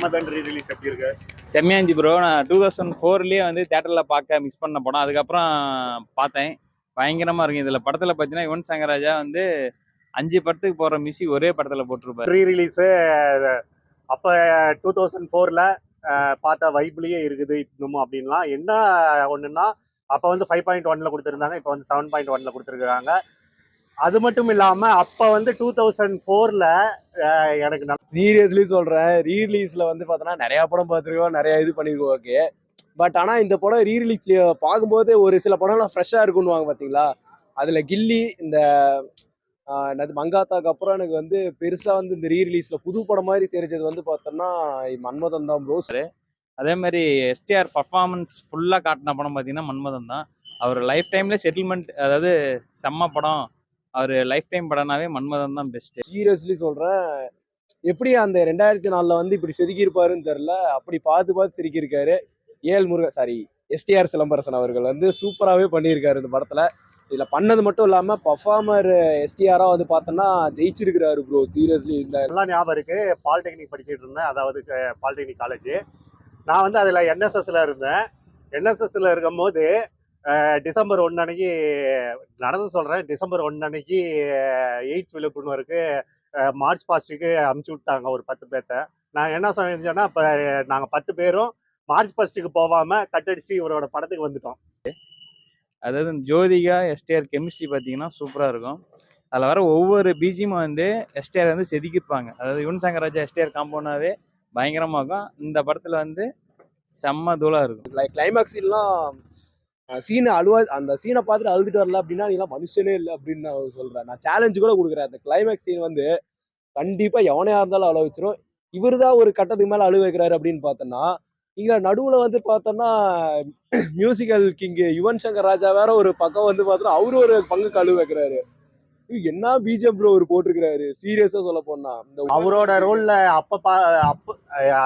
Manmadhan re-release எப்படி இருக்கு? செம்மையா இருந்துச்சு ப்ரோ. நான் 2004லயே வந்து தியேட்டர்ல பார்க்க மிஸ் பண்ண படம். அதுக்கப்புறம் பார்த்தேன். பயங்கரமா இருக்கு. இதுல படத்துல பார்த்தீங்கன்னா யுவன் சங்கர் ராஜா வந்து 5 படத்துக்கு போற மியூசிக் ஒரே படத்துல போட்டிருப்பாரு. ரீ-ரிலீஸ் அப்ப 2004ல பார்த்த வைப்லயே இருக்குது இன்னமும் அப்படின்லாம். என்ன ஒண்ணுன்னா அப்ப வந்து 5.1ல கொடுத்துருந்தாங்க, இப்ப வந்து 7.1ல கொடுத்துருக்காங்க. அது மட்டும் இல்லாம அப்ப வந்து 2004ல எனக்கு சீரியஸ்லி சொல்றேன், ரீ-ரிலீஸ்ல வந்து பார்த்தோன்னா நிறைய படம் பார்த்துருக்கோம், நிறைய இது பண்ணிருக்கோம், ஓகே. பட் ஆனா இந்த படம் ரீ-ரிலீஸ்ல பார்க்கும்போது ஒரு சில படம்லாம் ஃப்ரெஷ்ஷா இருக்குன்னு பாத்தீங்களா. அதுல கில்லி, இந்த மங்காத்தாக்கு அப்புறம் எனக்கு வந்து பெருசா வந்து இந்த ரீ-ரிலீஸ்ல புது படம் மாதிரி தெரிஞ்சது வந்து பார்த்தோம்னா மன்மதன் தான் ப்ரோ. அதே மாதிரி எஸ்டிஆர் பர்ஃபார்மன்ஸ் ஃபுல்லா காட்டின படம் பார்த்தீங்கன்னா மன்மதன் தான். அவர் லைஃப் டைம்ல செட்டில்மெண்ட், அதாவது செம்ம படம். அவர் லைஃப் டைம் படம்னாவே மன்மதன் தான் பெஸ்ட். சீரியஸ்லி சொல்றேன், எப்படி அந்த 2004ல வந்து இப்படி செதுக்கி இருப்பாருன்னு தெரியல. அப்படி பார்த்து சிரிக்கிருக்காரு. எஸ்டிஆர் சிலம்பரசன் அவர்கள் வந்து சூப்பராகவே பண்ணியிருக்காரு இந்த படத்துல. இதுல பண்ணது மட்டும் இல்லாம பர்ஃபார்மர் எஸ்டிஆரா வந்து பார்த்தோன்னா ஜெயிச்சிருக்கிறாரு ப்ரோ. சீரியஸ்லி இந்த எல்லாம் ஞாபகம் இருக்கு. பாலிடெக்னிக் படிச்சுட்டு இருந்தேன், அதாவது பாலிடெக்னிக் காலேஜ். நான் வந்து அதுல என்எஸ்எஸ்ல இருந்தேன். என்எஸ்எஸ்ல இருக்கும் போது டிசம்பர் 1 அன்னைக்கு நடந்து சொல்றேன். டிசம்பர் 1 அன்னைக்கு எய்ட்ஸ் விழிப்புணர்வுக்கு மார்ச் பாஸ்ட்டுக்கு அமுச்சு விட்டாங்க ஒரு 10 பேர்த்த. நான் என்ன செஞ்சேன்னா, இப்போ நாங்கள் 10 பேரும் மார்ச் பாஸ்ட்டுக்கு போகாம கட்டடிச்சு இவரோட படத்துக்கு வந்துட்டோம். அதாவது ஜோதிகா எஸ்டிஆர் கெமிஸ்ட்ரி பார்த்தீங்கன்னா சூப்பராக இருக்கும். அதில் வர ஒவ்வொரு பிஜியும் வந்து எஸ்டிஆர் வந்து செதுக்கியிருப்பாங்க. அதாவது யுவன் சங்கர் ராஜா எஸ்டிஆர் காம்பவுண்டாவே பயங்கரமாக இருக்கும். இந்த படத்தில் வந்து செம்ம தூளாக இருக்கும். கிளைமேக்ஸ்லாம் சீனை அந்த சீனை பார்த்துட்டு அழுதுட்டு வரல அப்படின்னா நீலாம் மனுஷனே இல்லை அப்படின்னு நான் சொல்றேன். நான் சேலஞ்சு கூட கொடுக்குறேன். அந்த கிளைமேக்ஸ் சீன் வந்து கண்டிப்பா எவனையா இருந்தாலும் அழுவ வச்சிரும். இவர் தான் ஒரு கட்டத்துக்கு மேல அழுவ வைக்கிறாரு அப்படின்னு பார்த்தோம்னா, இங்க நடுவுல வந்து பார்த்தோம்னா மியூசிக்கல் கிங் யுவன் சங்கர் ராஜா வேற ஒரு பக்கம் வந்து பார்த்தோம்னா அவரு ஒரு பங்குக்கு அழுவ வைக்கிறாரு. என்ன பிஜிஎம் ப்ரோ ஒரு போட்டிருக்கிறாரு. சீரியஸா சொல்ல போனா அவரோட ரோல்ல அப்ப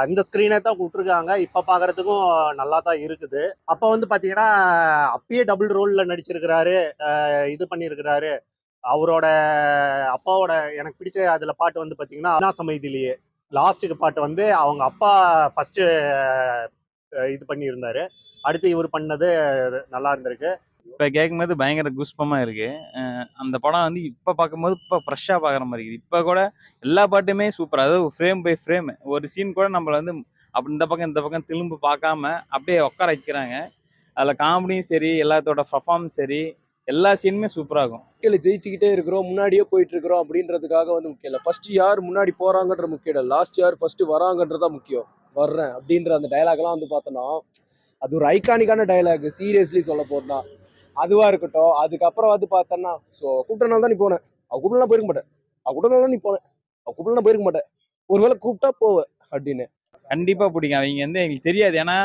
அந்த ஸ்கிரீனை தான் விட்டுருக்காங்க. இப்ப பாக்குறதுக்கும் நல்லா தான் இருக்குது. அப்ப வந்து பாத்தீங்கன்னா அப்பயே டபுள் ரோல்ல நடிச்சிருக்கிறாரு, இது பண்ணிருக்கிறாரு. அவரோட அப்பாவோட எனக்கு பிடிச்ச அதுல பாட்டு வந்து பாத்தீங்கன்னா சமைதிலேயே லாஸ்ட்டுக்கு பாட்டு வந்து அவங்க அப்பா ஃபர்ஸ்ட் இது பண்ணி இருந்தாரு. அடுத்து இவர் பண்ணது நல்லா இருந்திருக்கு. இப்போ கேட்கும்போது பயங்கர குஸ்பமா இருக்கு. அந்த படம் வந்து இப்போ பார்க்கும்போது இப்போ ஃப்ரெஷ்ஷாக பார்க்குற மாதிரி இருக்குது. இப்போ கூட எல்லா பாட்டுமே சூப்பர். அதாவது ஃப்ரேம் பை ஃப்ரேம் ஒரு சீன் கூட நம்மளை வந்து அப்படி இந்த பக்கம் திரும்ப பார்க்காம அப்படியே உட்கார வைக்கிறாங்க. அதில் காமெடியும் சரி, எல்லாத்தோட பர்ஃபார்மன்ஸ் சரி, எல்லா சீனுமே சூப்பராக இருக்கும். ஜெயிச்சுக்கிட்டே இருக்கிறோம், முன்னாடியே போயிட்டு இருக்கிறோம் அப்படின்றதுக்காக வந்து முக்கியம் இல்லை. ஃபர்ஸ்ட் யார் முன்னாடி போறாங்கன்ற முக்கியம் இல்லை, லாஸ்ட் யார் ஃபர்ஸ்ட் வராங்கன்றதான் முக்கியம். வர்றேன் அப்படின்ற அந்த டைலாக்லாம் வந்து பார்த்தோன்னா அது ஒரு ஐகானிக்கான டைலாக். சீரியஸ்லி சொல்ல போனா அதுவா இருக்கட்டும். அதுக்கப்புறம் வந்து பார்த்தோன்னா கூப்பிட்டனால தான் நீ போனேன், அவ கூப்பிடலாம் போயிருக்க மாட்டேன், அவ கூப்பிட்டனால தான் நீ போனேன், அவ கூப்பிடலாம் போயிருக்க மாட்டேன், ஒருவேளை கூப்பிட்டா போவ அப்படின்னு. கண்டிப்பா பிடிக்கும். அவங்க வந்து எங்களுக்கு தெரியாது. ஏன்னா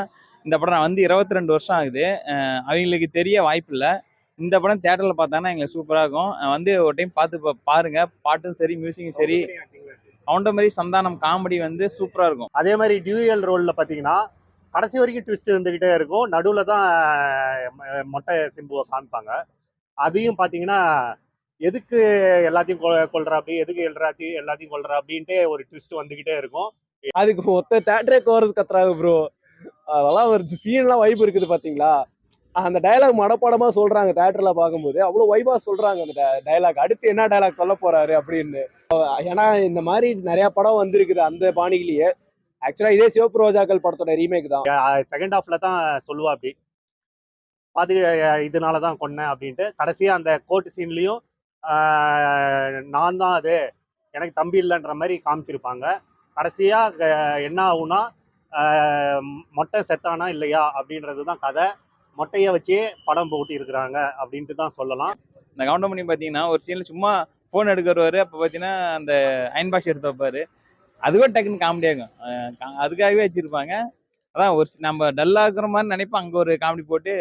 இந்த படம் நான் வந்து 22 வருஷம் ஆகுது. அவங்களுக்கு தெரிய வாய்ப்பு இல்லை. இந்த படம் தியேட்டர்ல பார்த்தாங்கன்னா எங்களுக்கு சூப்பராக இருக்கும். வந்து ஒரு டைம் பார்த்து பாருங்க. பாட்டும் சரி, மியூசிக்கும் சரி. கவுண்டமணி சந்தானம் காமெடி வந்து சூப்பரா இருக்கும். அதே மாதிரி டியூயல் ரோல்ல பாத்தீங்கன்னா கடைசி வரைக்கும் ட்விஸ்ட் இருந்துகிட்டே இருக்கும். நடுவுல தான் மொட்டை சிம்புவை காமிப்பாங்க. அதையும் பாத்தீங்கன்னா எதுக்கு எல்லாத்தையும் கொள்றா, எதுக்கு எல்லாத்தையும் கொள்றா அப்படின்ட்டு ஒரு ட்விஸ்ட் வந்துகிட்டே இருக்கும். அதுக்கு மொத்த தேட்டரே கோரஸ் கத்துறாங்க ப்ரோ. அதெல்லாம் ஒரு சீன்லாம் வைப் இருக்குது பாத்தீங்களா. அந்த டைலாக் மனப்பாடமா சொல்றாங்க தியேட்டர்ல பார்க்கும்போது. அவ்வளவு வைபா சொல்றாங்க அந்த டைலாக். அடுத்து என்ன டைலாக் சொல்ல போறாரு அப்படின்னு. ஏன்னா இந்த மாதிரி நிறைய படம் வந்திருக்குது அந்த பாணியிலேயே. ஆக்சுவலா இதே சிவப்பு ரோஜாக்கள் படத்தோட ரீமேக் தான். செகண்ட் ஹாஃப்ல தான் சொல்லுவா அப்படி பாத்து இதனாலதான் கொன்னேன் அப்படின்ட்டு. கடைசியா அந்த கோர்ட் சீன்லயும் நான் தான் அது, எனக்கு தம்பி இல்லைன்ற மாதிரி காமிச்சிருப்பாங்க. கடைசியா என்ன ஆகும்னா மொட்டை செத்தானா இல்லையா அப்படின்றது தான் கதை. மொட்டையை வச்சு படம் போட்டி இருக்கிறாங்க அப்படின்ட்டு தான் சொல்லலாம். இந்த கவுண்டமணி பார்த்தீங்கன்னா ஒரு சீன்ல சும்மா ஃபோன் எடுக்க வருவாரு. அப்போ பார்த்தீங்கன்னா அந்த அயன் பாக்ஸ் எடுத்து வைப்பாரு. அதுவே டக்குன்னு காமெடியாகும். அதுக்காகவே வச்சிருப்பாங்க. அதான் ஒரு நம்ம டல்லா இருக்கிற மாதிரி நினைப்போம். அங்கே ஒரு காமெடி போட்டு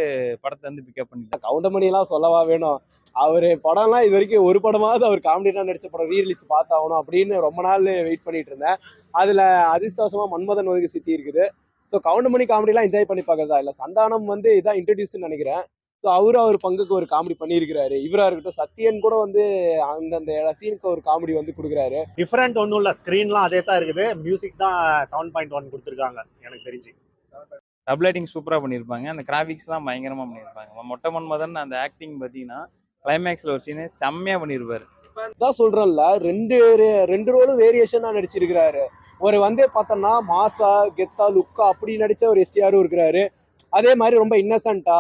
படத்தை வந்து பிக்கப் பண்ணிட்டாங்க. கவுண்டமணி எல்லாம் சொல்லவா வேணும். அவரு படம்லாம் இது வரைக்கும் ஒரு படமாவது அவர் காமெடியா நடிச்ச படம் ரீரிலீஸ் பார்த்தாகணும் அப்படின்னு ரொம்ப நாள் வெயிட் பண்ணிட்டு இருந்தேன். அதுல அதிர்ஷ்டவசமா மன்மதன் ஒதுக்கு சித்தி இருக்குது. ஸோ கவுண்டமணி காமெடிலாம் என்ஜாய் பண்ணி பார்க்கறதா இல்லை. சந்தானம் வந்து இதான் இன்ட்ரடியூஸ்ன்னு நினைக்கிறேன். ஸோ அவர் பங்குக்கு ஒரு காமெடி பண்ணியிருக்கிறாரு. இவரா இருக்கட்டும், சத்யன் கூட வந்து அந்தந்த சீனுக்கு ஒரு காமெடி வந்து கொடுக்குறாரு. டிஃபரெண்ட் ஒன்றும் இல்லை, ஸ்க்ரீன்லாம் அதே தான் இருக்குது. மியூசிக் தான் 7.1 கொடுத்துருக்காங்க எனக்கு தெரிஞ்சு. டபுள் ரைட்டிங் சூப்பராக பண்ணியிருப்பாங்க. அந்த கிராஃபிக்ஸ்லாம் பயங்கரமாக பண்ணியிருப்பாங்க. மொட்டை மன்மதன் அந்த ஆக்டிங் பார்த்தீங்கன்னா கிளைமேக்ஸில் ஒரு சீனு செம்மையாக பண்ணியிருப்பாரு. தான் சொல்றேன்ல, ரெண்டு ரோலும் வேரியேஷனா நடிச்சிருக்கிறாரு. ஒரு வந்து பார்த்தோம்னா மாசா கெத்தா லுக்கா அப்படி நடிச்ச ஒரு எஸ்டிஆரும் இருக்கிறாரு. அதே மாதிரி ரொம்ப இன்னசென்ட்டா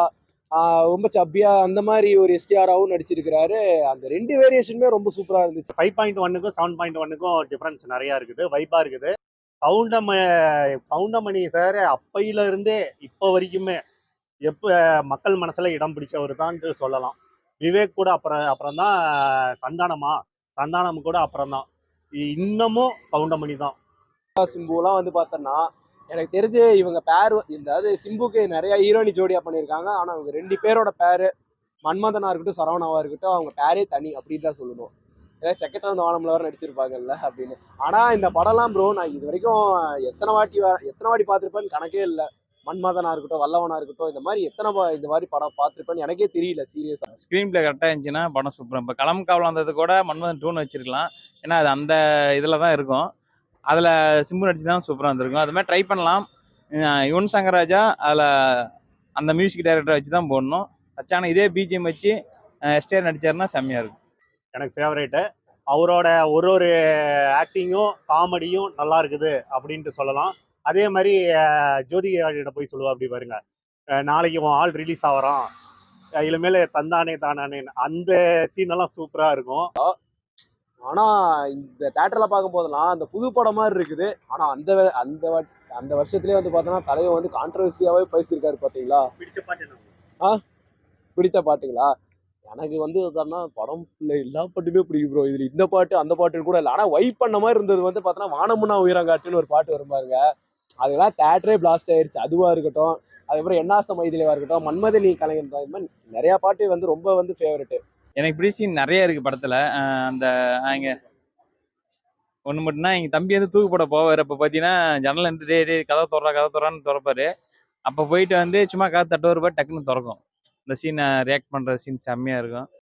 ரொம்ப சப்பியா அந்த மாதிரி ஒரு எஸ்டிஆராவும் நடிச்சிருக்கிறாரு. அந்த ரெண்டு வேரியேஷனுமே ரொம்ப சூப்பரா இருந்துச்சு. 5.1க்கும் 7.1க்கும் டிஃபரன்ஸ் நிறையா இருக்குது, வைப்பாக இருக்குது. கவுண்டமணி சார் அப்பையில இருந்தே இப்போ வரைக்குமே எப்போ மக்கள் மனசுல இடம் பிடிச்சவர் தான் சொல்லலாம். விவேக் கூட அப்புறம் தான். சந்தானம் கூட அப்புறம் தான். இன்னமும் கவுண்டமணி தான். சிம்புலாம் வந்து பார்த்தோம்னா எனக்கு தெரிஞ்சு இவங்க பேர் அதாவது சிம்புக்கு நிறைய ஹீரோனி ஜோடியா பண்ணியிருக்காங்க. ஆனா அவங்க ரெண்டு பேரோட பேரு மன்மதனா இருக்கட்டும் சரவணாவா இருக்கட்டும் அவங்க பேரே தனி அப்படின்னு தான் சொல்லணும். ஏதாவது செக்கச்சந்த வானம்ல வர நடிச்சிருப்பாங்கல்ல அப்படின்னு. ஆனா இந்த படம்லாம் ப்ரோ நான் இது வரைக்கும் எத்தனை வாட்டி பார்த்துருப்பேன்னு கணக்கே இல்லை. மன்மதனா இருக்கட்டும் வல்லவனா இருக்கட்டும் இந்த மாதிரி இந்த மாதிரி படம் பார்த்துருப்பேன்னு எனக்கே தெரியல சீரியஸா. ஸ்க்ரீன் பிளே கரெக்டாக இருந்துச்சுன்னா படம் சூப்பராக. இப்போ களம் காவல் வந்தது கூட மன்மதன் 2 வச்சிருக்கலாம். ஏன்னா அது அந்த இதில் தான் இருக்கும். அதில் சிம்பு நடிச்சு தான் சூப்பராக இருந்திருக்கும். அது மாதிரி ட்ரை பண்ணலாம். யுவன் சங்கர் ராஜா அதில் அந்த மியூசிக் டைரக்டரை வச்சு தான் போடணும். வச்சாங்கன்னா இதே பிஜிஎம் வச்சு எஸ்டிஆர் நடிச்சாருன்னா செம்மையாக இருக்கும். எனக்கு ஃபேவரேட்டு. அவரோட ஒரு ஆக்டிங்கும் காமெடியும் நல்லா இருக்குது அப்படின்ட்டு சொல்லலாம். அதே மாதிரி ஜோதிகாட்ட போய் சொல்லுவா அப்படி பாருங்க, நாளைக்கு உன் ஆள் ரிலீஸ் ஆகிறான், இனிமேல் தந்தானே தானானேன்னு அந்த சீனெல்லாம் சூப்பராக இருக்கும். ஆனா இந்த தேட்டர்ல பார்க்கும் போதெல்லாம் அந்த புது படம் மாதிரி இருக்குது. ஆனா அந்த வருஷத்துலயே வந்து பார்த்தோன்னா தலைவர் வந்து கான்ட்ரவர்சியாவே பேசியிருக்காரு பாத்தீங்களா. பிடிச்ச பாட்டு என்ன? பிடிச்ச பாட்டுங்களா? எனக்கு வந்து பார்த்தோம்னா படம் எல்லா பாட்டுமே பிடிக்கும் ப்ரோ. இதுல இந்த பாட்டு அந்த பாட்டுன்னு கூட இல்லை. ஆனா வைப் பண்ண மாதிரி இருந்தது வந்து பார்த்தோன்னா வானமுன்னா உயரங்காட்டுன்னு ஒரு பாட்டு வரும் பாருங்க. அதெல்லாம் தேட்டரே பிளாஸ்ட் ஆயிருச்சு. அதுவா இருக்கட்டும், அதுக்கப்புறம் என்னாச மைதிலேவா இருக்கட்டும், மன்மதனி கலைஞர் இது மாதிரி நிறைய பாட்டு வந்து ரொம்ப வந்து ஃபேவரட். எனக்கு பிடிச்ச சீன் நிறைய இருக்கு படத்துல. அந்த இங்க ஒண்ணு மட்டும்னா எங்க தம்பி வந்து தூக்கு போட போவாரு. அப்ப பாத்தீங்கன்னா ஜன்னல் நின்று டேய் கதவை திறறான்னு திறப்பாரு. அப்ப போயிட்டு வந்து சும்மா கதை தட்டுவாரு, டக்குன்னு திறக்கும். இந்த சீனை ரியாக்ட் பண்ற சீன் செம்மையா இருக்கும்.